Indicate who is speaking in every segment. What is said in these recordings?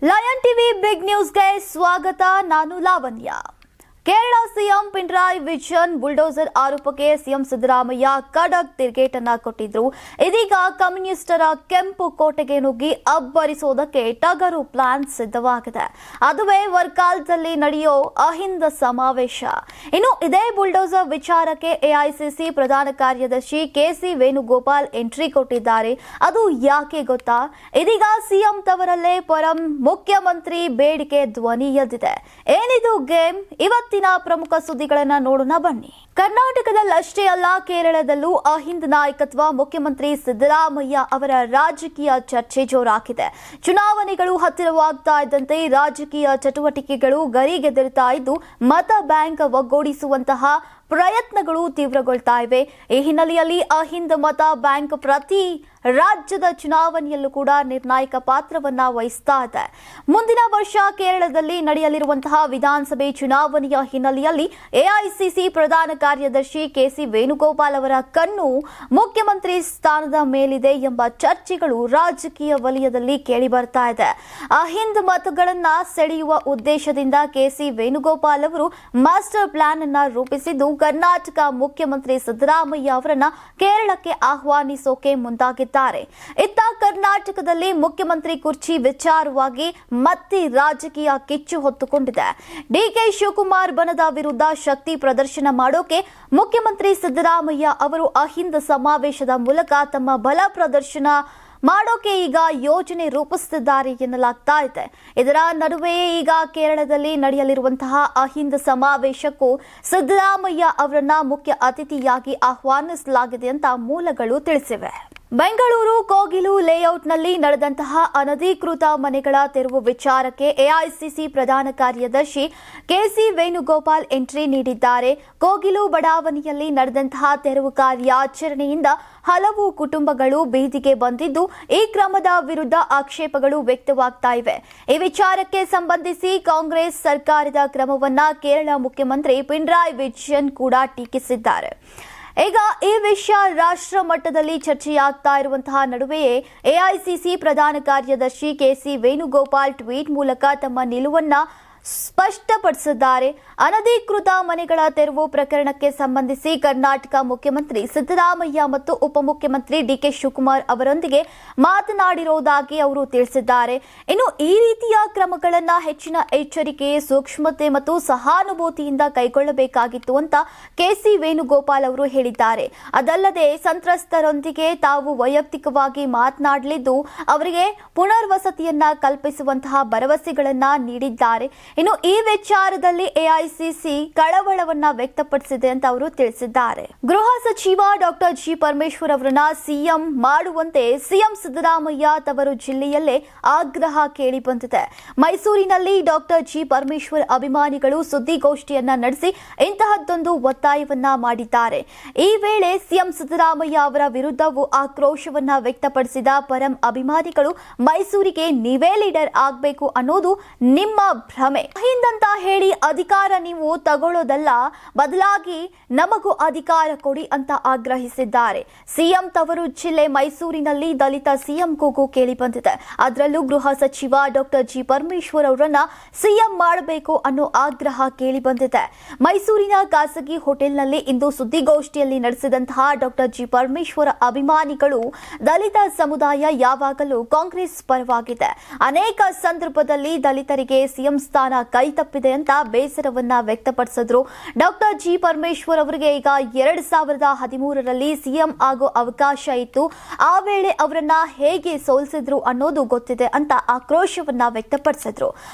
Speaker 1: Lion TV big ನ್ಯೂಸ್ಗೆ ಸ್ವಾಗತ. ನಾನು ಲಾವಣ್ಯ. ಕೇರಳ ಸಿಎಂ ಪಿಣರಾಯಿ ವಿಜಯನ್ ಬುಲ್ಡೋಸರ್ ಆರೋಪಕ್ಕೆ ಸಿಎಂ ಸಿದ್ದರಾಮಯ್ಯ ಖಡಕ್ ತಿರುಗೇಟನ್ನ ಕೊಟ್ಟಿದ್ರು. ಇದೀಗ ಕಮ್ಯುನಿಸ್ಟರ ಕೆಂಪು ಕೋಟೆಗೆ ನುಗ್ಗಿ ಅಬ್ಬರಿಸೋದಕ್ಕೆ ಟಗರು ಪ್ಲಾನ್ ಸಿದ್ಧವಾಗಿದೆ. ಅದುವೇ ವರ್ಕಾಲ್ದಲ್ಲಿ ನಡೆಯೋ ಅಹಿಂದ ಸಮಾವೇಶ. ಇನ್ನು ಇದೇ ಬುಲ್ಡೋಸರ್ ವಿಚಾರಕ್ಕೆ ಎಐಸಿಸಿ ಪ್ರಧಾನ ಕಾರ್ಯದರ್ಶಿ ಕೆಸಿ ವೇಣುಗೋಪಾಲ್ ಎಂಟ್ರಿ ಕೊಟ್ಟಿದ್ದಾರೆ. ಅದು ಯಾಕೆ ಗೊತ್ತಾ? ಇದೀಗ ಸಿಎಂ ತವರಲ್ಲೇ ಪರಂ ಮುಖ್ಯಮಂತ್ರಿ ಬೇಡಿಕೆ ಧ್ವನಿ ಎದ್ದಿದೆ. ಏನಿದು ಗೇಮ್? ಇವತ್ತಿನ ಪ್ರಮುಖ ಸುದ್ದಿಗಳನ್ನ ನೋಡೋಣ ಬನ್ನಿ. ಕರ್ನಾಟಕದಲ್ಲಷ್ಟೇ ಅಲ್ಲ, ಕೇರಳದಲ್ಲೂ ಅಹಿಂದ ನಾಯಕತ್ವ ಮುಖ್ಯಮಂತ್ರಿ ಸಿದ್ದರಾಮಯ್ಯ ಅವರ ರಾಜಕೀಯ ಚರ್ಚೆ ಜೋರಾಗಿದೆ. ಚುನಾವಣೆಗಳು ಹತ್ತಿರವಾಗ್ತಾ ಇದ್ದಂತೆ ರಾಜಕೀಯ ಚಟುವಟಿಕೆಗಳು ಗರಿಗೆದರುತ್ತಾ ಇದ್ದು ಮತ ಬ್ಯಾಂಕ್ ಒಗ್ಗೂಡಿಸುವಂತಹ ಪ್ರಯತ್ನಗಳು ತೀವ್ರಗೊಳ್ತಾ ಇವೆ. ಈ ಹಿನ್ನೆಲೆಯಲ್ಲಿ ಅಹಿಂದ ಮತ ಬ್ಯಾಂಕ್ ಪ್ರತಿ ರಾಜ್ಯದ ಚುನಾವಣೆಯಲ್ಲೂ ಕೂಡ ನಿರ್ಣಾಯಕ ಪಾತ್ರವನ್ನ ವಹಿಸ್ತಾ ಇದೆ. ಮುಂದಿನ ವರ್ಷ ಕೇರಳದಲ್ಲಿ ನಡೆಯಲಿರುವಂತಹ ವಿಧಾನಸಭೆ ಚುನಾವಣೆಯ ಹಿನ್ನೆಲೆಯಲ್ಲಿ ಎಐಸಿಸಿ ಪ್ರಧಾನ ಕಾರ್ಯದರ್ಶಿ ಕೆಸಿ ವೇಣುಗೋಪಾಲ್ ಅವರ ಕಣ್ಣು ಮುಖ್ಯಮಂತ್ರಿ ಸ್ಥಾನದ ಮೇಲಿದೆ ಎಂಬ ಚರ್ಚೆಗಳು ರಾಜಕೀಯ ವಲಯದಲ್ಲಿ ಕೇಳಿ ಬರ್ತಾ ಇದೆ. ಅಹಿಂದ ಮತಗಳನ್ನ ಸೆಳೆಯುವ ಉದ್ದೇಶದಿಂದ ಕೆಸಿ ವೇಣುಗೋಪಾಲ್ ಅವರು ಮಾಸ್ಟರ್ ಪ್ಲಾನ್ ಅನ್ನ ರೂಪಿಸಿದ್ದು ಕರ್ನಾಟಕ ಮುಖ್ಯಮಂತ್ರಿ ಸಿದ್ದರಾಮಯ್ಯ ಅವರನ್ನ ಕೇರಳಕ್ಕೆ ಆಹ್ವಾನಿಸೋಕೆ ಮುಂದಾಗಿದ್ದಾರೆ. ಇತ್ತ ಕರ್ನಾಟಕದಲ್ಲಿ ಮುಖ್ಯಮಂತ್ರಿ ಕುರ್ಚಿ ವಿಚಾರವಾಗಿ ಮತ್ತೆ ರಾಜಕೀಯ ಕಿಚ್ಚು ಹೊತ್ತುಕೊಂಡಿದೆ. ಡಿಕೆ ಶಿವಕುಮಾರ್ ಬಣದ ವಿರುದ್ಧ ಶಕ್ತಿ ಪ್ರದರ್ಶನ ಮಾಡೋಕೆ ಮುಖ್ಯಮಂತ್ರಿ ಸಿದ್ದರಾಮಯ್ಯ ಅವರು ಅಹಿಂದ ಸಮಾವೇಶದ ಮೂಲಕ ತಮ್ಮ ಬಲ ಪ್ರದರ್ಶನ ಮಾಡೋಕೆ ಈಗ ಯೋಜನೆ ರೂಪಿಸುತ್ತಿದ್ದಾರೆ ಎನ್ನಲಾಗ್ತಾ ಇದೆ. ಇದರ ನಡುವೆಯೇ ಈಗ ಕೇರಳದಲ್ಲಿ ನಡೆಯಲಿರುವಂತಹ ಅಹಿಂದ ಸಮಾವೇಶಕ್ಕೂ ಸಿದ್ದರಾಮಯ್ಯ ಅವರನ್ನ ಮುಖ್ಯ ಅತಿಥಿಯಾಗಿ ಆಹ್ವಾನಿಸಲಾಗಿದೆ ಅಂತ ಮೂಲಗಳು ತಿಳಿಸಿವೆ. ಬೆಂಗಳೂರು ಕೋಗಿಲು ಲೇಔಟ್ನಲ್ಲಿ ನಡೆದಂತಹ ಅನಧಿಕೃತ ಮನೆಗಳ ತೆರವು ವಿಚಾರಕ್ಕೆ ಎಐಸಿಸಿ ಪ್ರಧಾನ ಕಾರ್ಯದರ್ಶಿ ಕೆಸಿ ವೇಣುಗೋಪಾಲ್ ಎಂಟ್ರಿ ನೀಡಿದ್ದಾರೆ. ಕೋಗಿಲು ಬಡಾವಣೆಯಲ್ಲಿ ನಡೆದಂತಹ ತೆರವು ಕಾರ್ಯಾಚರಣೆಯಿಂದ ಹಲವು ಕುಟುಂಬಗಳು ಬೀದಿಗೆ ಬಂದಿದ್ದು ಈ ಕ್ರಮದ ವಿರುದ್ಧ ಆಕ್ಷೇಪಗಳು ವ್ಯಕ್ತವಾಗ್ತಾ ಇವೆ. ಈ ವಿಚಾರಕ್ಕೆ ಸಂಬಂಧಿಸಿ ಕಾಂಗ್ರೆಸ್ ಸರ್ಕಾರದ ಕ್ರಮವನ್ನ ಕೇರಳ ಮುಖ್ಯಮಂತ್ರಿ ಪಿಣರಾಯಿ ವಿಜಯನ್ ಕೂಡ ಟೀಕಿಸಿದ್ದಾರೆ. ಈಗ ಈ ವಿಷಯ ರಾಷ್ಟ್ರ ಮಟ್ಟದಲ್ಲಿ ಚರ್ಚೆಯಾಗ್ತಾ ಇರುವಂತಹ ನಡುವೆಯೇ ಎಐಸಿಸಿ ಪ್ರಧಾನ ಕಾರ್ಯದರ್ಶಿ ಕೆಸಿ ವೇಣುಗೋಪಾಲ್ ಟ್ವೀಟ್ ಮೂಲಕ ತಮ್ಮ ನಿಲುವನ್ನ ಸ್ಪಷ್ಟಪಡಿಸಿದ್ದಾರೆ. ಅನಧಿಕೃತ ಮನೆಗಳ ತೆರವು ಪ್ರಕರಣಕ್ಕೆ ಸಂಬಂಧಿಸಿ ಕರ್ನಾಟಕ ಮುಖ್ಯಮಂತ್ರಿ ಸಿದ್ದರಾಮಯ್ಯ ಮತ್ತು ಉಪಮುಖ್ಯಮಂತ್ರಿ ಡಿಕೆ ಶಿವಕುಮಾರ್ ಅವರೊಂದಿಗೆ ಮಾತನಾಡಿರುವುದಾಗಿ ಅವರು ತಿಳಿಸಿದ್ದಾರೆ. ಇನ್ನು ಈ ರೀತಿಯ ಕ್ರಮಗಳನ್ನು ಹೆಚ್ಚಿನ ಎಚ್ಚರಿಕೆ, ಸೂಕ್ಷ್ಮತೆ ಮತ್ತು ಸಹಾನುಭೂತಿಯಿಂದ ಕೈಗೊಳ್ಳಬೇಕಾಗಿತ್ತು ಅಂತ ಕೆಸಿ ವೇಣುಗೋಪಾಲ್ ಅವರು ಹೇಳಿದ್ದಾರೆ. ಅದಲ್ಲದೆ ಸಂತ್ರಸ್ತರೊಂದಿಗೆ ತಾವು ವೈಯಕ್ತಿಕವಾಗಿ ಮಾತನಾಡಲಿದ್ದು ಅವರಿಗೆ ಪುನರ್ವಸತಿಯನ್ನ ಕಲ್ಪಿಸುವಂತಹ ಭರವಸೆಗಳನ್ನ ನೀಡಿದ್ದಾರೆ. ಇನ್ನು ಈ ವಿಚಾರದಲ್ಲಿ ಎಐಸಿಸಿ ಕಳವಳವನ್ನ ವ್ಯಕ್ತಪಡಿಸಿದೆ ಅಂತ ಅವರು ತಿಳಿಸಿದ್ದಾರೆ. ಗೃಹ ಸಚಿವ ಡಾಕ್ಟರ್ ಜಿ ಪರಮೇಶ್ವರ್ ಅವರನ್ನ ಸಿಎಂ ಮಾಡುವಂತೆ ಸಿಎಂ ಸಿದ್ದರಾಮಯ್ಯ ತವರು ಜಿಲ್ಲೆಯಲ್ಲೇ ಆಗ್ರಹ ಕೇಳಿ ಬಂದಿದೆ. ಮೈಸೂರಿನಲ್ಲಿ ಡಾಕ್ಟರ್ ಜಿ ಪರಮೇಶ್ವರ್ ಅಭಿಮಾನಿಗಳು ಸುದ್ದಿಗೋಷ್ಠಿಯನ್ನ ನಡೆಸಿ ಇಂತಹದ್ದೊಂದು ಒತ್ತಾಯವನ್ನ ಮಾಡಿದ್ದಾರೆ. ಈ ವೇಳೆ ಸಿಎಂ ಸಿದ್ದರಾಮಯ್ಯ ಅವರ ವಿರುದ್ಧವೂ ಆಕ್ರೋಶವನ್ನ ವ್ಯಕ್ತಪಡಿಸಿದ ಪರಂ ಅಭಿಮಾನಿಗಳು ಮೈಸೂರಿಗೆ ನೀವೇ ಲೀಡರ್ ಆಗಬೇಕು ಅನ್ನೋದು ನಿಮ್ಮ ಭ್ರಮೆ. ಹಿಂದಂತ ಹೇಳಿ ಅಧಿಕಾರ ನೀವು ತಗೊಳ್ಳೋದಲ್ಲ, ಬದಲಾಗಿ ನಮಗೂ ಅಧಿಕಾರ ಕೊಡಿ ಅಂತ ಆಗ್ರಹಿಸಿದ್ದಾರೆ. ಸಿಎಂ ತವರು ಜಿಲ್ಲೆ ಮೈಸೂರಿನಲ್ಲಿ ದಲಿತ ಸಿಎಂ ಕೂಗು ಕೇಳಿ ಬಂದಿದೆ. ಅದರಲ್ಲೂ ಗೃಹ ಸಚಿವ ಡಾಕ್ಟರ್ ಜಿ ಪರಮೇಶ್ವರ್ ಅವರನ್ನ ಸಿಎಂ ಮಾಡಬೇಕು ಅನ್ನೋ ಆಗ್ರಹ ಕೇಳಿ ಬಂದಿದೆ. ಮೈಸೂರಿನ ಖಾಸಗಿ ಹೋಟೆಲ್ನಲ್ಲಿ ಇಂದು ಸುದ್ದಿಗೋಷ್ಠಿಯಲ್ಲಿ ನಡೆಸಿದಂತಹ ಡಾಕ್ಟರ್ ಜಿ ಪರಮೇಶ್ವರ ಅಭಿಮಾನಿಗಳು ದಲಿತ ಸಮುದಾಯ ಯಾವಾಗಲೂ ಕಾಂಗ್ರೆಸ್ ಪರವಾಗಿದೆ. ಅನೇಕ ಸಂದರ್ಭದಲ್ಲಿ ದಲಿತರಿಗೆ ಸಿಎಂ ಸ್ಥಾನ ಕೈ ತಪ್ಪಿದೆ ಅಂತ ಬೇಸರವನ್ನ ವ್ಯಕ್ತಪಡಿಸಿದ್ರು. ಡಾಕ್ಟರ್ ಜಿ ಪರಮೇಶ್ವರ್ ಅವರಿಗೆ ಈಗ 2013ರಲ್ಲಿ ಸಿಎಂ ಆಗೋ ಅವಕಾಶ ಇತ್ತು. ಆ ವೇಳೆ ಅವರನ್ನ ಹೇಗೆ ಸೋಲಿಸಿದ್ರು ಅನ್ನೋದು ಗೊತ್ತಿದೆ ಅಂತ ಆಕ್ರೋಶವನ್ನ ವ್ಯಕ್ತಪಡಿಸಿದ್ರು.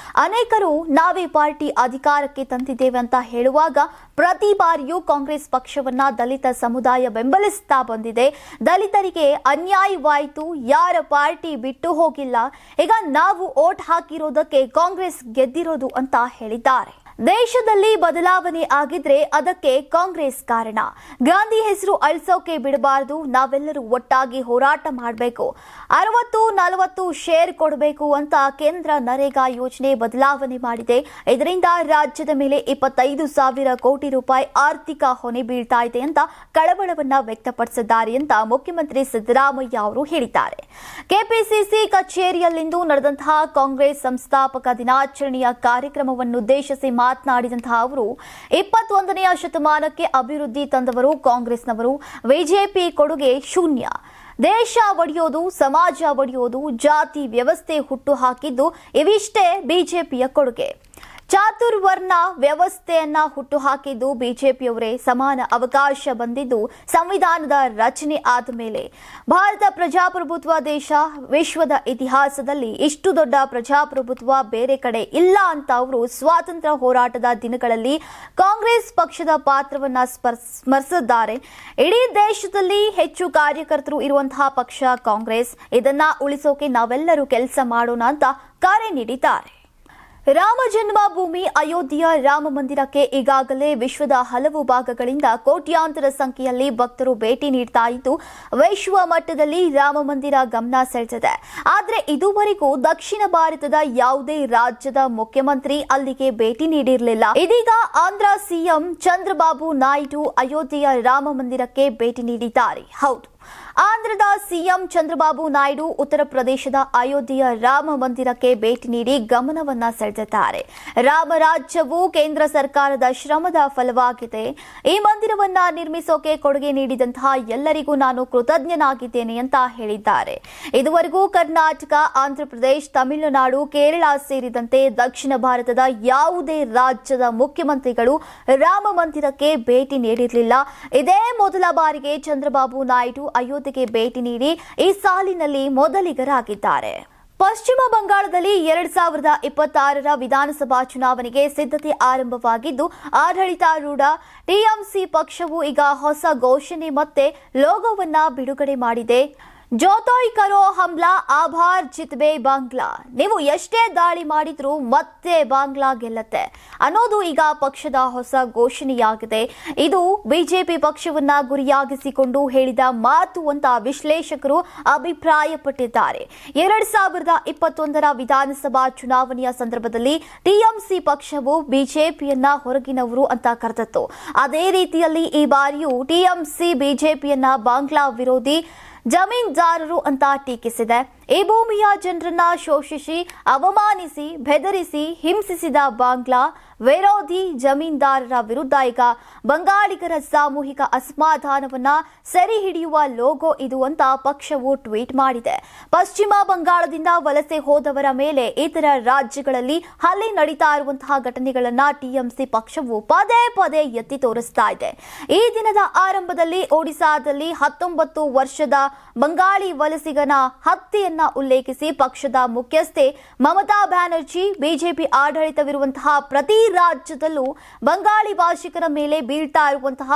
Speaker 1: ಅನೇಕರು ನಾವೇ ಪಾರ್ಟಿ ಅಧಿಕಾರಕ್ಕೆ ತಂದಿದ್ದೇವೆ ಅಂತ ಹೇಳುವಾಗ ಪ್ರತಿ ಬಾರಿಯೂ ಕಾಂಗ್ರೆಸ್ ಪಕ್ಷವನ್ನ ದಲಿತ ಸಮುದಾಯ ಬೆಂಬಲಿಸ್ತಾ ಬಂದಿದೆ. ದಲಿತರಿಗೆ ಅನ್ಯಾಯವಾಯಿತು, ಯಾರ ಪಾರ್ಟಿ ಬಿಟ್ಟು ಹೋಗಿಲ್ಲ. ಈಗ ನಾವು ವೋಟ್ ಹಾಕಿರೋದಕ್ಕೆ ಕಾಂಗ್ರೆಸ್ ಗೆದ್ದಿರೋದು ಅಂತ ಹೇಳಿದ್ದಾರೆ. ದೇಶದಲ್ಲಿ ಬದಲಾವಣೆ ಆಗಿದ್ರೆ ಅದಕ್ಕೆ ಕಾಂಗ್ರೆಸ್ ಕಾರಣ. ಗಾಂಧಿ ಹೆಸರು ಅಳಿಸೋಕೆ ಬಿಡಬಾರದು. ನಾವೆಲ್ಲರೂ ಒಟ್ಟಾಗಿ ಹೋರಾಟ ಮಾಡಬೇಕು. 60-40 ಶೇರ್ ಕೊಡಬೇಕು ಅಂತ ಕೇಂದ್ರ ನರೇಗಾ ಯೋಜನೆ ಬದಲಾವಣೆ ಮಾಡಿದೆ. ಇದರಿಂದ ರಾಜ್ಯದ ಮೇಲೆ 25,000 ಕೋಟಿ ರೂಪಾಯಿ ಆರ್ಥಿಕ ಹೊಣೆ ಬೀಳ್ತಾ ಇದೆ ಅಂತ ಕಳವಳವನ್ನ ವ್ಯಕ್ತಪಡಿಸಿದ್ದಾರೆ ಅಂತ ಮುಖ್ಯಮಂತ್ರಿ ಸಿದ್ದರಾಮಯ್ಯ ಅವರು ಹೇಳಿದ್ದಾರೆ. ಕೆಪಿಸಿಸಿ ಕಚೇರಿಯಲ್ಲಿಂದು ನಡೆದಂತಹ ಕಾಂಗ್ರೆಸ್ ಸಂಸ್ಥಾಪಕ ದಿನಾಚರಣೆಯ ಕಾರ್ಯಕ್ರಮವನ್ನುದ್ದೇಶಿಸಿ ಮಾತನಾಡಿದಂತಹ ಅವರು 21ನೇ ಶತಮಾನಕ್ಕೆ ಅಭಿವೃದ್ಧಿ ತಂದವರು ಕಾಂಗ್ರೆಸ್ನವರು. ಬಿಜೆಪಿ ಕೊಡುಗೆ ಶೂನ್ಯ. ದೇಶ ಒಡೆಯೋದು, ಸಮಾಜ ಒಡೆಯೋದು, ಜಾತಿ ವ್ಯವಸ್ಥೆ ಹುಟ್ಟು ಹಾಕಿದ್ದು ಇವಿಷ್ಟೇ ಬಿಜೆಪಿಯ ಕೊಡುಗೆ. ಚಾತುರ್ವರ್ಣ ವ್ಯವಸ್ಥೆಯನ್ನ ಹುಟ್ಟು ಹಾಕಿದ್ದು ಬಿಜೆಪಿಯವರೇ. ಸಮಾನ ಅವಕಾಶ ಬಂದಿದ್ದು ಸಂವಿಧಾನದ ರಚನೆ ಆದ ಮೇಲೆ. ಭಾರತ ಪ್ರಜಾಪ್ರಭುತ್ವ ದೇಶ. ವಿಶ್ವದ ಇತಿಹಾಸದಲ್ಲಿ ಇಷ್ಟು ದೊಡ್ಡ ಪ್ರಜಾಪ್ರಭುತ್ವ ಬೇರೆ ಕಡೆ ಇಲ್ಲ ಅಂತ ಅವರು ಸ್ವಾತಂತ್ರ್ಯ ಹೋರಾಟದ ದಿನಗಳಲ್ಲಿ ಕಾಂಗ್ರೆಸ್ ಪಕ್ಷದ ಪಾತ್ರವನ್ನ ಸ್ಮರಿಸಿದ್ದಾರೆ. ಇಡೀ ದೇಶದಲ್ಲಿ ಹೆಚ್ಚು ಕಾರ್ಯಕರ್ತರು ಇರುವಂತಹ ಪಕ್ಷ ಕಾಂಗ್ರೆಸ್. ಇದನ್ನ ಉಳಿಸೋಕೆ ನಾವೆಲ್ಲರೂ ಕೆಲಸ ಮಾಡೋಣ ಅಂತ ಕರೆ ನೀಡಿದ್ದಾರೆ. ರಾಮ ಜನ್ಮಭೂಮಿ ಅಯೋಧ್ಯೆಯ ರಾಮ ಮಂದಿರಕ್ಕೆ ಈಗಾಗಲೇ ವಿಶ್ವದ ಹಲವು ಭಾಗಗಳಿಂದ ಕೋಟ್ಯಾಂತರ ಸಂಖ್ಯೆಯಲ್ಲಿ ಭಕ್ತರು ಭೇಟಿ ನೀಡ್ತಾ ಇದ್ದು ವಿಶ್ವ ಮಟ್ಟದಲ್ಲಿ ರಾಮ ಮಂದಿರ ಗಮನ ಸೆಳೆದಿದೆ. ಆದರೆ ಇದುವರೆಗೂ ದಕ್ಷಿಣ ಭಾರತದ ಯಾವುದೇ ರಾಜ್ಯದ ಮುಖ್ಯಮಂತ್ರಿ ಅಲ್ಲಿಗೆ ಭೇಟಿ ನೀಡಿರಲಿಲ್ಲ. ಇದೀಗ ಆಂಧ್ರ ಸಿಎಂ ಚಂದ್ರಬಾಬು ನಾಯ್ಡು ಅಯೋಧ್ಯೆಯ ರಾಮ ಮಂದಿರಕ್ಕೆ ಭೇಟಿ ನೀಡಿದ್ದಾರೆ. ಹೌದು, ಆಂಧ್ರದ ಸಿಎಂ ಚಂದ್ರಬಾಬು ನಾಯ್ಡು ಉತ್ತರ ಪ್ರದೇಶದ ಅಯೋಧ್ಯೆಯ ರಾಮ ಮಂದಿರಕ್ಕೆ ಭೇಟಿ ನೀಡಿ ಗಮನವನ್ನ ಸೆಳೆದಿದ್ದಾರೆ. ರಾಮರಾಜ್ಯವು ಕೇಂದ್ರ ಸರ್ಕಾರದ ಶ್ರಮದ ಫಲವಾಗಿದೆ. ಈ ಮಂದಿರವನ್ನ ನಿರ್ಮಿಸೋಕೆ ಕೊಡುಗೆ ನೀಡಿದಂತಹ ಎಲ್ಲರಿಗೂ ನಾನು ಕೃತಜ್ಞನಾಗಿದ್ದೇನೆ ಅಂತ ಹೇಳಿದ್ದಾರೆ. ಇದುವರೆಗೂ ಕರ್ನಾಟಕ, ಆಂಧ್ರಪ್ರದೇಶ, ತಮಿಳುನಾಡು, ಕೇರಳ ಸೇರಿದಂತೆ ದಕ್ಷಿಣ ಭಾರತದ ಯಾವುದೇ ರಾಜ್ಯದ ಮುಖ್ಯಮಂತ್ರಿಗಳು ರಾಮ ಮಂದಿರಕ್ಕೆ ಭೇಟಿ ನೀಡಿರಲಿಲ್ಲ. ಇದೇ ಮೊದಲ ಬಾರಿಗೆ ಚಂದ್ರಬಾಬು ನಾಯ್ಡು ಅಯೋಧ್ಯೆಗೆ ಭೇಟಿ ನೀಡಿ ಈ ಸಾಲಿನಲ್ಲಿ ಮೊದಲಿಗರಾಗಿದ್ದಾರೆ. ಪಶ್ಚಿಮ ಬಂಗಾಳದಲ್ಲಿ 2026ರ ವಿಧಾನಸಭಾ ಚುನಾವಣೆಗೆ ಸಿದ್ಧತೆ ಆರಂಭವಾಗಿದ್ದು ಆಡಳಿತಾರೂಢ ಟಿಎಂಸಿ ಪಕ್ಷವು ಈಗ ಹೊಸ ಘೋಷಣೆ ಮತ್ತೆ ಲೋಗೋವನ್ನ ಬಿಡುಗಡೆ ಮಾಡಿದೆ. ಜೋತೋಯ್ ಕರೋ ಹಮ್ಲಾ ಆಭಾರ್ ಜಿತ್ಬೆ ಬಾಂಗ್ಲಾ. ನೀವು ಎಷ್ಟೇ ದಾಳಿ ಮಾಡಿದ್ರೂ ಮತ್ತೆ ಬಾಂಗ್ಲಾ ಗೆಲ್ಲತ್ತೆ ಅನ್ನೋದು ಈಗ ಪಕ್ಷದ ಹೊಸ ಘೋಷಣೆಯಾಗಿದೆ. ಇದು ಬಿಜೆಪಿ ಪಕ್ಷವನ್ನ ಗುರಿಯಾಗಿಸಿಕೊಂಡು ಹೇಳಿದ ಮಾತು ಅಂತ ವಿಶ್ಲೇಷಕರು ಅಭಿಪ್ರಾಯಪಟ್ಟಿದ್ದಾರೆ. 2021ರ ವಿಧಾನಸಭಾ ಚುನಾವಣೆಯ ಸಂದರ್ಭದಲ್ಲಿ ಟಿಎಂಸಿ ಪಕ್ಷವು ಬಿಜೆಪಿಯನ್ನ ಹೊರಗಿನವರು ಅಂತ ಕರೆದಿತ್ತು. ಅದೇ ರೀತಿಯಲ್ಲಿ ಈ ಬಾರಿಯೂ ಟಿಎಂಸಿ ಬಿಜೆಪಿಯನ್ನ ಬಾಂಗ್ಲಾ ವಿರೋಧಿ ಜಮೀನ್ದಾರರು ಅಂತ ಟೀಕಿಸಿದೆ. ಈ ಭೂಮಿಯ ಜನರನ್ನ ಶೋಷಿಸಿ, ಅವಮಾನಿಸಿ, ಬೆದರಿಸಿ, ಹಿಂಸಿಸಿದ ಬಾಂಗ್ಲಾ ವಿರೋಧಿ ಜಮೀನ್ದಾರರ ವಿರುದ್ಧ ಈಗ ಬಂಗಾಳಿಗರ ಸಾಮೂಹಿಕ ಅಸಮಾಧಾನವನ್ನ ಸೆರೆ ಹಿಡಿಯುವ ಲೋಗೋ ಇದು ಅಂತ ಪಕ್ಷವು ಟ್ವೀಟ್ ಮಾಡಿದೆ. ಪಶ್ಚಿಮ ಬಂಗಾಳದಿಂದ ವಲಸೆ ಹೋದವರ ಮೇಲೆ ಇತರ ರಾಜ್ಯಗಳಲ್ಲಿ ಹಲ್ಲೆ ನಡೀತಾ ಇರುವಂತಹ ಘಟನೆಗಳನ್ನ ಟಿಎಂಸಿ ಪಕ್ಷವು ಪದೇ ಪದೇ ಎತ್ತಿ ತೋರಿಸ್ತಾ ಇದೆ. ಈ ದಿನದ ಆರಂಭದಲ್ಲಿ ಒಡಿಶಾದಲ್ಲಿ 19 ವರ್ಷದ ಬಂಗಾಳಿ ವಲಸಿಗನ ಹತ್ಯೆಯನ್ನ ಉಲ್ಲೇಖಿಸಿ ಪಕ್ಷದ ಮುಖ್ಯಸ್ಥೆ ಮಮತಾ ಬ್ಯಾನರ್ಜಿ ಬಿಜೆಪಿ ಆಡಳಿತವಿರುವಂತಹ ಪ್ರತಿ ರಾಜ್ಯದಲ್ಲೂ ಬಂಗಾಳಿ ಭಾಷಿಕರ ಮೇಲೆ ಬೀಳ್ತಾ ಇರುವಂತಹ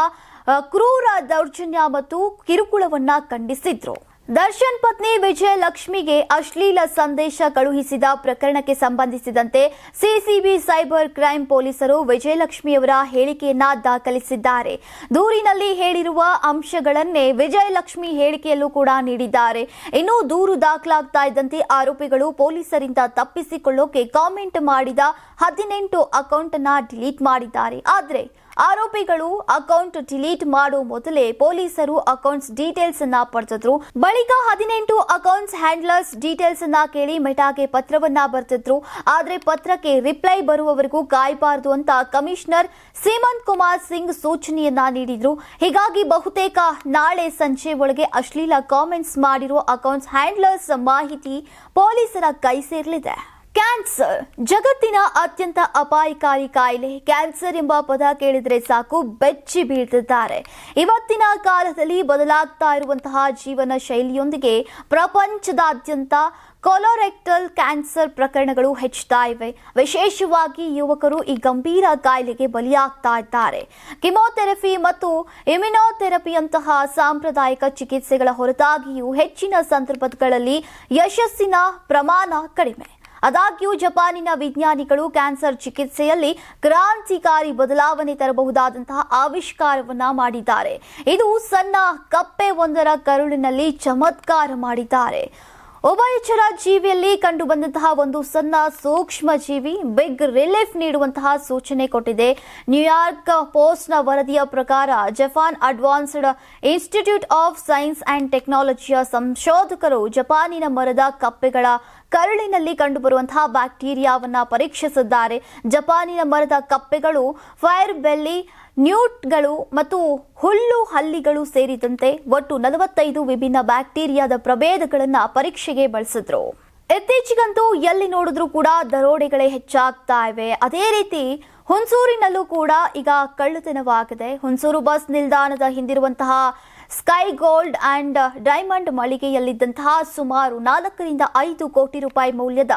Speaker 1: ಕ್ರೂರ ದೌರ್ಜನ್ಯ ಮತ್ತು ಕಿರುಕುಳವನ್ನ ಖಂಡಿಸಿದ್ರು. ದರ್ಶನ್ ಪತ್ನಿ ವಿಜಯಲಕ್ಷ್ಮಿಗೆ ಅಶ್ಲೀಲ ಸಂದೇಶ ಕಳುಹಿಸಿದ ಪ್ರಕರಣಕ್ಕೆ ಸಂಬಂಧಿಸಿದಂತೆ ಸಿಸಿಬಿ ಸೈಬರ್ ಕ್ರೈಂ ಪೊಲೀಸರು ವಿಜಯಲಕ್ಷ್ಮಿಯವರ ಹೇಳಿಕೆಯನ್ನ ದಾಖಲಿಸಿದ್ದಾರೆ. ದೂರಿನಲ್ಲಿ ಹೇಳಿರುವ ಅಂಶಗಳನ್ನೇ ವಿಜಯಲಕ್ಷ್ಮಿ ಹೇಳಿಕೆಯಲ್ಲೂ ಕೂಡ ನೀಡಿದ್ದಾರೆ. ಇನ್ನು ದೂರು ದಾಖಲಾಗ್ತಾ ಇದ್ದಂತೆ ಆರೋಪಿಗಳು ಪೊಲೀಸರಿಂದ ತಪ್ಪಿಸಿಕೊಳ್ಳೋಕೆ ಕಾಮೆಂಟ್ ಮಾಡಿದ 18 ಅಕೌಂಟ್ ಅನ್ನ ಡಿಲೀಟ್ ಮಾಡಿದ್ದಾರೆ. ಆದರೆ ಆರೋಪಿಗಳು ಅಕೌಂಟ್ ಡಿಲೀಟ್ ಮಾಡೋ ಮೊದಲೇ ಪೊಲೀಸರು ಅಕೌಂಟ್ಸ್ ಡೀಟೇಲ್ಸ್ ಅನ್ನ ಪಡೆದಿದ್ರು. ಬಳಿಕ 18 ಅಕೌಂಟ್ಸ್ ಹ್ಯಾಂಡ್ಲರ್ಸ್ ಡೀಟೇಲ್ಸ್ ಅನ್ನ ಕೇಳಿ ಮೆಟಾಗೆ ಪತ್ರವನ್ನ ಬರೆದಿದ್ರು. ಆದ್ರೆ ಪತ್ರಕ್ಕೆ ರಿಪ್ಲೈ ಬರುವವರೆಗೂ ಕಾಯಬಾರದು ಅಂತ ಕಮಿಷನರ್ ಸೀಮಂತ್ ಕುಮಾರ್ ಸಿಂಗ್ ಸೂಚನೆಯನ್ನ ನೀಡಿದ್ರು. ಹೀಗಾಗಿ ಬಹುತೇಕ ನಾಳೆ ಸಂಜೆ ಒಳಗೆ ಅಶ್ಲೀಲ ಕಾಮೆಂಟ್ಸ್ ಮಾಡಿರೋ ಅಕೌಂಟ್ಸ್ ಹ್ಯಾಂಡ್ಲರ್ಸ್ ಮಾಹಿತಿ ಪೊಲೀಸರ ಕೈ ಸೇರಲಿದೆ. ಕ್ಯಾನ್ಸರ್ ಜಗತ್ತಿನ ಅತ್ಯಂತ ಅಪಾಯಕಾರಿ ಕಾಯಿಲೆ. ಕ್ಯಾನ್ಸರ್ ಎಂಬ ಪದ ಕೇಳಿದ್ರೆ ಸಾಕು ಬೆಚ್ಚಿ ಬೀಳ್ತಿದ್ದಾರೆ. ಇವತ್ತಿನ ಕಾಲದಲ್ಲಿ ಬದಲಾಗ್ತಾ ಇರುವಂತಹ ಜೀವನ ಶೈಲಿಯೊಂದಿಗೆ ಪ್ರಪಂಚದಾದ್ಯಂತ ಕೊಲೊರೆಕ್ಟಲ್ ಕ್ಯಾನ್ಸರ್ ಪ್ರಕರಣಗಳು ಹೆಚ್ಚುತ್ತಾ ಇವೆ. ವಿಶೇಷವಾಗಿ ಯುವಕರು ಈ ಗಂಭೀರ ಕಾಯಿಲೆಗೆ ಬಲಿಯಾಗ್ತಾ ಇದ್ದಾರೆ. ಕಿಮೋಥೆರಪಿ ಮತ್ತು ಇಮ್ಯುನೋಥೆರಪಿಯಂತಹ ಸಾಂಪ್ರದಾಯಿಕ ಚಿಕಿತ್ಸೆಗಳ ಹೊರತಾಗಿಯೂ ಹೆಚ್ಚಿನ ಸಂದರ್ಭಗಳಲ್ಲಿ ಯಶಸ್ಸಿನ ಪ್ರಮಾಣ ಕಡಿಮೆ. ಆದಾಗ್ಯೂ ಜಪಾನಿನ ವಿಜ್ಞಾನಿಗಳು ಕ್ಯಾನ್ಸರ್ ಚಿಕಿತ್ಸೆಯಲ್ಲಿ ಕ್ರಾಂತಿಕಾರಿ ಬದಲಾವಣೆ ತರಬಹುದಾದಂತಹ ಆವಿಷ್ಕಾರವನ್ನ ಮಾಡಿದ್ದಾರೆ. ಇದು ಸಣ್ಣ ಕಪ್ಪೆ ಒಂದರ ಕರುಳಿನಲ್ಲಿ ಚಮತ್ಕಾರ ಮಾಡಿದ್ದಾರೆ. ಉಭಯಚರ ಜೀವಿಯಲ್ಲಿ ಕಂಡುಬಂದಂತಹ ಒಂದು ಸಣ್ಣ ಸೂಕ್ಷ್ಮ ಜೀವಿ ಬಿಗ್ ರಿಲೀಫ್ ನೀಡುವಂತಹ ಸೂಚನೆ ಕೊಟ್ಟಿದೆ. ನ್ಯೂಯಾರ್ಕ್ ಪೋಸ್ಟ್ನ ವರದಿಯ ಪ್ರಕಾರ Japan advanced institute of science and ಟೆಕ್ನಾಲಜಿಯ ಸಂಶೋಧಕರು ಜಪಾನಿನ ಮರದ ಕಪ್ಪೆಗಳ ಕರುಳಿನಲ್ಲಿ ಕಂಡುಬರುವಂತಹ ಬ್ಯಾಕ್ಟೀರಿಯಾವನ್ನ ಪರೀಕ್ಷಿಸಿದ್ದಾರೆ. ಜಪಾನಿನ ಮರದ ಕಪ್ಪೆಗಳು ಫೈರ್ ಬೆಲ್ಲಿ, ನ್ಯೂಟ್ಗಳು ಮತ್ತು ಹುಲ್ಲು ಹಲ್ಲಿಗಳು ಸೇರಿದಂತೆ ಒಟ್ಟು 45 ವಿಭಿನ್ನ ಬ್ಯಾಕ್ಟೀರಿಯಾದ ಪ್ರಭೇದಗಳನ್ನು ಪರೀಕ್ಷೆಗೆ ಬಳಸಿದ್ರು. ಇತ್ತೀಚೆಗಂತೂ ಎಲ್ಲಿ ನೋಡಿದ್ರೂ ಕೂಡ ದರೋಡೆಗಳೇ ಹೆಚ್ಚಾಗ್ತಾ ಇವೆ. ಅದೇ ರೀತಿ ಹುಣಸೂರಿನಲ್ಲೂ ಕೂಡ ಈಗ ಕಳ್ಳತನವಾಗಿದೆ. ಹುಣಸೂರು ಬಸ್ ನಿಲ್ದಾಣದ ಹಿಂದಿರುವಂತಹ ಸ್ಕೈ ಗೋಲ್ಡ್ ಅಂಡ್ ಡೈಮಂಡ್ ಮಳಿಗೆಯಲ್ಲಿದ್ದಂತಹ ಸುಮಾರು 4 ರಿಂದ 5 ಕೋಟಿ ರೂಪಾಯಿ ಮೌಲ್ಯದ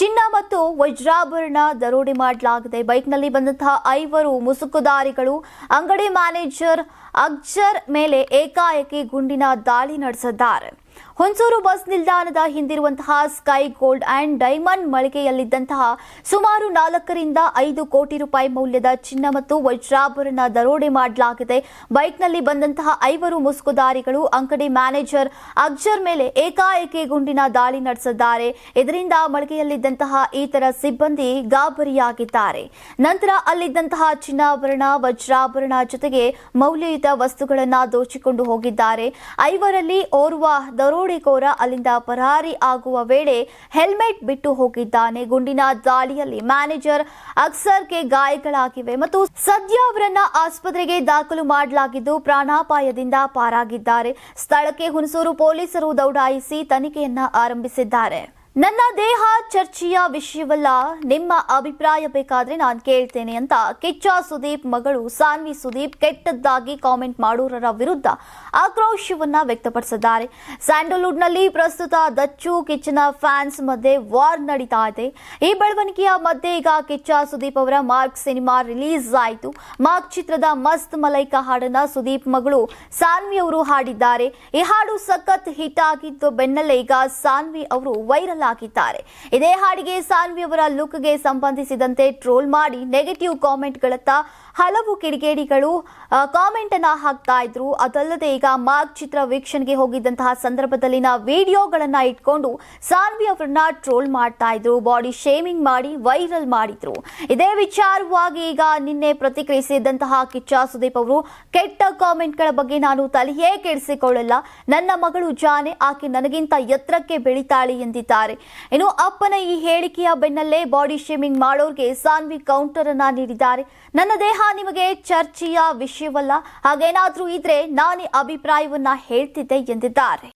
Speaker 1: ಚಿನ್ನ ಮತ್ತು ವಜ್ರಾಭರಣ ದರೋಡೆ ಮಾಡಲಾಗಿದೆ. ಬೈಕ್ನಲ್ಲಿ ಬಂದಂತಹ 5 ಮುಸುಕುದಾರಿಗಳು ಅಂಗಡಿ ಮ್ಯಾನೇಜರ್ ಅಗ್ಜರ್ ಮೇಲೆ ಏಕಾಏಕಿ ಗುಂಡಿನ ದಾಳಿ ನಡೆಸಿದ್ದಾರೆ. ಹುಣಸೂರು ಬಸ್ ನಿಲ್ದಾಣದ ಹಿಂದಿರುವಂತಹ ಸ್ಕೈ ಗೋಲ್ಡ್ ಅಂಡ್ ಡೈಮಂಡ್ ಮಳಿಗೆಯಲ್ಲಿದ್ದಂತಹ ಸುಮಾರು 4 ರಿಂದ 5 ಕೋಟಿ ರೂಪಾಯಿ ಮೌಲ್ಯದ ಚಿನ್ನ ಮತ್ತು ವಜ್ರಾಭರಣ ದರೋಡೆ ಮಾಡಲಾಗಿದೆ. ಬೈಕ್ನಲ್ಲಿ ಬಂದಂತಹ 5 ಮುಸುಕುದಾರಿಗಳು ಅಂಗಡಿ ಮ್ಯಾನೇಜರ್ ಅಗ್ಜರ್ ಮೇಲೆ ಏಕಾಏಕಿ ಗುಂಡಿನ ದಾಳಿ ನಡೆಸಿದ್ದಾರೆ. ಇದರಿಂದ ಮಳಿಗೆಯಲ್ಲಿದ್ದಂತಹ ಇತರ ಸಿಬ್ಬಂದಿ ಗಾಬರಿಯಾಗಿದ್ದಾರೆ. ನಂತರ ಅಲ್ಲಿದ್ದಂತಹ ಚಿನ್ನಾಭರಣ, ವಜ್ರಾಭರಣ ಜೊತೆಗೆ ಮೌಲ್ಯಯುತ ವಸ್ತುಗಳನ್ನು ದೋಚಿಕೊಂಡು ಹೋಗಿದ್ದಾರೆ. 5ರಲ್ಲಿ ಓರ್ವ ದರೋಡೆಕೋರ ಅಲ್ಲಿಂದ ಪರಾರಿ ಆಗುವ ವೇಳೆ ಹೆಲ್ಮೆಟ್ ಬಿಟ್ಟು ಹೋಗಿದ್ದಾನೆ. ಗುಂಡಿನ ದಾಳಿಯಲ್ಲಿ ಮ್ಯಾನೇಜರ್ ಅಕ್ಸರ್ಗೆ ಗಾಯಗಳಾಗಿವೆ ಮತ್ತು ಸದ್ಯ ಅವರನ್ನ ಆಸ್ಪತ್ರೆಗೆ ದಾಖಲು ಮಾಡಲಾಗಿದ್ದು ಪ್ರಾಣಾಪಾಯದಿಂದ ಪಾರಾಗಿದ್ದಾರೆ. ಸ್ಥಳಕ್ಕೆ ಹುಣಸೂರು ಪೊಲೀಸರು ದೌಡಾಯಿಸಿ ತನಿಖೆಯನ್ನ ಆರಂಭಿಸಿದ್ದಾರೆ. ನನ್ನ ದೇಹ ಚರ್ಚೆಯ ವಿಷಯವಲ್ಲ, ನಿಮ್ಮ ಅಭಿಪ್ರಾಯ ಬೇಕಾದ್ರೆ ನಾನು ಕೇಳ್ತೇನೆ ಅಂತ ಕಿಚ್ಚ ಸುದೀಪ್ ಮಗಳು ಸಾನ್ವಿ ಸುದೀಪ್ ಕೆಟ್ಟದ್ದಾಗಿ ಕಾಮೆಂಟ್ ಮಾಡೋರರ ವಿರುದ್ಧ ಆಕ್ರೋಶವನ್ನ ವ್ಯಕ್ತಪಡಿಸಿದ್ದಾರೆ. ಸ್ಯಾಂಡಲ್ವುಡ್ನಲ್ಲಿ ಪ್ರಸ್ತುತ ದಚ್ಚು ಕಿಚ್ಚನ ಫ್ಯಾನ್ಸ್ ಮಧ್ಯೆ ವಾರ್ ನಡೀತಾ ಇದೆ. ಈ ಬೆಳವಣಿಗೆಯ ಮಧ್ಯೆ ಈಗ ಕಿಚ್ಚ ಸುದೀಪ್ ಅವರ ಮಾರ್ಕ್ ಸಿನಿಮಾ ರಿಲೀಸ್ ಆಯಿತು. ಮಾರ್ಕ್ ಚಿತ್ರದ ಮಸ್ತ್ ಮಲೈಕಾ ಹಾಡನ್ನ ಸುದೀಪ್ ಮಗಳು ಸಾನ್ವಿ ಅವರು ಹಾಡಿದ್ದಾರೆ. ಈ ಹಾಡು ಸಖತ್ ಹಿಟ್ ಆಗಿದ್ದು ಬೆನ್ನಲ್ಲೇ ಈಗ ಸಾನ್ವಿ ಅವರು ವೈರಲ್ ಆಗಿದ್ದಾರೆ. ಇದೇ ಹಾಡಿಗೆ ಸಾನ್ವಿ ಅವರ ಲುಕ್ಗೆ ಸಂಬಂಧಿಸಿದಂತೆ ಟ್ರೋಲ್ ಮಾಡಿ ನೆಗೆಟಿವ್ ಕಾಮೆಂಟ್ಗಳತ್ತ ಹಲವು ಕಿಡಿಗೇಡಿಗಳು ಕಾಮೆಂಟ್ ಅನ್ನ ಹಾಕ್ತಾ ಇದ್ರು. ಅದಲ್ಲದೆ ಈಗ ಮಾರ್ಕ್ ಚಿತ್ರ ವೀಕ್ಷಣೆಗೆ ಹೋಗಿದ್ದಂತಹ ಸಂದರ್ಭದಲ್ಲಿನ ವಿಡಿಯೋಗಳನ್ನ ಇಟ್ಕೊಂಡು ಸಾನ್ವಿ ಅವರನ್ನ ಟ್ರೋಲ್ ಮಾಡ್ತಾ ಇದ್ರು, ಬಾಡಿ ಶೇಮಿಂಗ್ ಮಾಡಿ ವೈರಲ್ ಮಾಡಿದ್ರು. ಇದೇ ವಿಚಾರವಾಗಿ ಈಗ ನಿನ್ನೆ ಪ್ರತಿಕ್ರಿಯಿಸಿದಂತಹ ಕಿಚ್ಚ ಸುದೀಪ್ ಅವರು ಕೆಟ್ಟ ಕಾಮೆಂಟ್ಗಳ ಬಗ್ಗೆ ನಾನು ತಲೆಯೇ ಕೆಡಿಸಿಕೊಳ್ಳಲ್ಲ, ನನ್ನ ಮಗಳು ಜಾನೆ, ಆಕೆ ನನಗಿಂತ ಎತ್ತರಕ್ಕೆ ಬೆಳಿತಾಳೆ ಎಂದಿದ್ದಾರೆ. ಇನ್ನು ಅಪ್ಪನ ಈ ಹೇಳಿಕೆಯ ಬೆನ್ನಲ್ಲೇ ಬಾಡಿ ಶೇಮಿಂಗ್ ಮಾಡೋರ್ಗೆ ಸಾನ್ವಿ ಕೌಂಟರ್ ಅನ್ನ ನೀಡಿದ್ದಾರೆ. ನನ್ನ ದೇಹ ನಿಮಗೆ ಚರ್ಚೆಯ ವಿಷಯವಲ್ಲ, ಹಾಗೇನಾದ್ರೂ ಇದ್ರೆ ನಾನೇ ಅಭಿಪ್ರಾಯವನ್ನ ಹೇಳ್ತಿದ್ದೆ ಎಂದಿದ್ದಾರೆ.